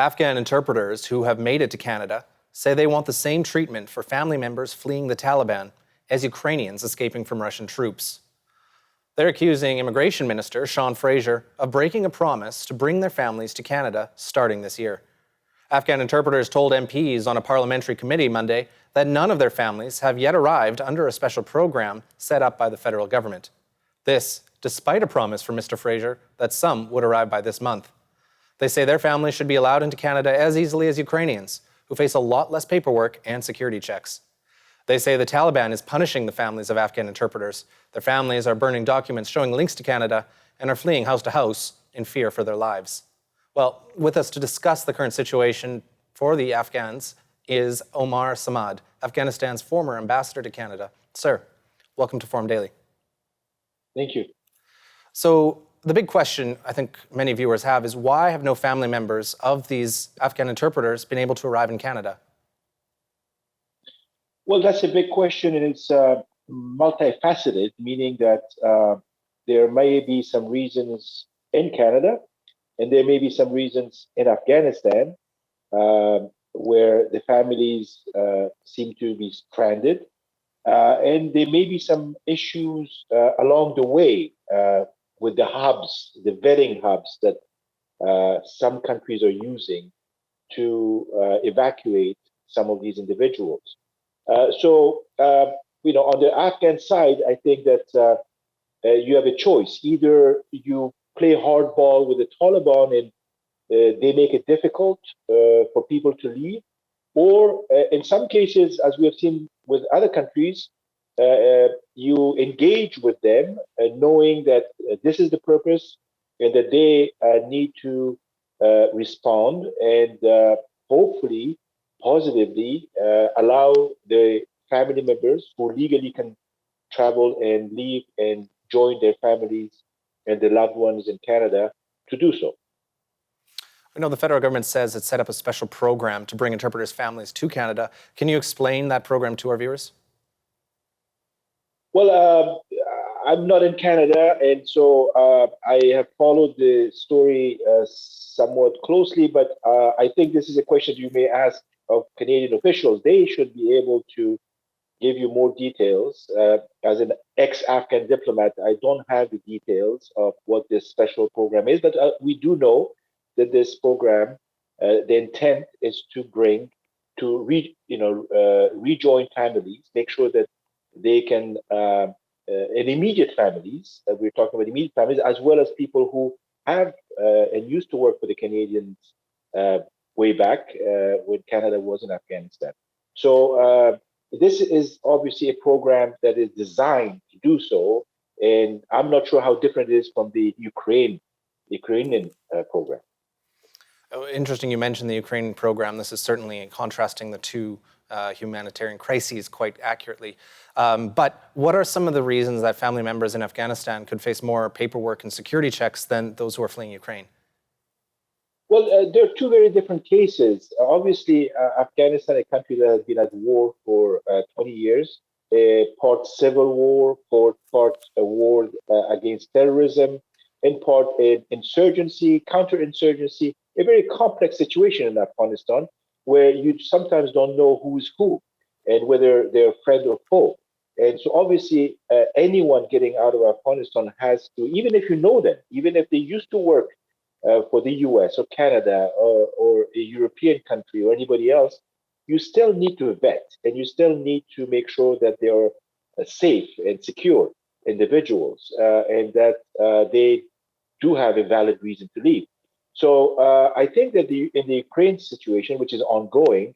Afghan interpreters who have made it to Canada say they want the same treatment for family members fleeing the Taliban as Ukrainians escaping from Russian troops. They're accusing Immigration Minister Sean Fraser of breaking a promise to bring their families to Canada starting this year. Afghan interpreters told MPs on a parliamentary committee Monday that none of their families have yet arrived under a special program set up by the federal government. This, despite a promise from Mr. Fraser that some would arrive by this month. They say their families should be allowed into Canada as easily as Ukrainians, who face a lot less paperwork and security checks. They say the Taliban is punishing the families of Afghan interpreters. Their families are burning documents showing links to Canada and are fleeing house to house in fear for their lives. Well, with us to discuss the current situation for the Afghans is Omar Samad, Afghanistan's former ambassador to Canada. Sir, welcome to Forum Daily. Thank you. So the big question I think many viewers have is why have no family members of these Afghan interpreters been able to arrive in Canada? Well, that's a big question, and it's multifaceted, meaning that there may be some reasons in Canada, and there may be some reasons in Afghanistan where the families seem to be stranded. And there may be some issues along the way with the hubs, the vetting hubs that some countries are using to evacuate some of these individuals. On the Afghan side, I think that you have a choice. Either you play hardball with the Taliban and they make it difficult for people to leave, or in some cases, as we have seen with other countries, you engage with them knowing that this is the purpose and that they need to respond and hopefully positively allow the family members who legally can travel and leave and join their families and their loved ones in Canada to do so. I know the federal government says it set up a special program to bring interpreters' families to Canada. Can you explain that program to our viewers? Well, I'm not in Canada, and so I have followed the story somewhat closely, but I think this is a question you may ask of Canadian officials. They should be able to give you more details. As an ex-Afghan diplomat, I don't have the details of what this special program is, but we do know that this program, the intent is to bring to rejoin families, make sure that they can, and immediate families, we're talking about immediate families, as well as people who have and used to work for the Canadians way back when Canada was in Afghanistan. So this is obviously a program that is designed to do so, and I'm not sure how different it is from the Ukrainian program. Interesting you mentioned the Ukrainian program. This is certainly contrasting the two humanitarian crises quite accurately. But what are some of the reasons that family members in Afghanistan could face more paperwork and security checks than those who are fleeing Ukraine? Well, there are two very different cases. Obviously, Afghanistan, a country that has been at war for 20 years, part civil war, part a war against terrorism, in part insurgency, counterinsurgency, a very complex situation in Afghanistan where you sometimes don't know who's who and whether they're friend or foe. And so obviously anyone getting out of Afghanistan has to, even if you know them, even if they used to work for the US or Canada or a European country or anybody else, you still need to vet and you still need to make sure that they are safe and secure individuals and that they do have a valid reason to leave. So I think that in the Ukraine situation, which is ongoing,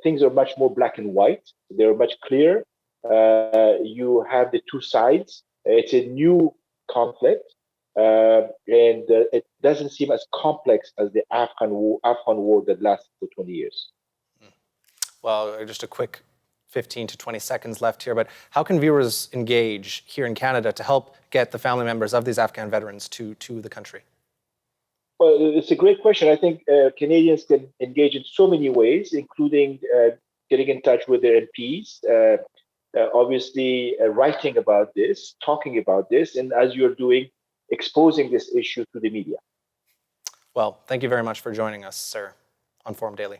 things are much more black and white. They're much clearer. You have the two sides. It's a new conflict, and it doesn't seem as complex as the Afghan war that lasted for 20 years. Well, just a quick 15 to 20 seconds left here, but how can viewers engage here in Canada to help get the family members of these Afghan veterans to the country? Well, it's a great question. I think Canadians can engage in so many ways, including getting in touch with their MPs, obviously writing about this, talking about this, and as you're doing, exposing this issue to the media. Well, Well, thank you very much for joining us, sir, on Forum Daily.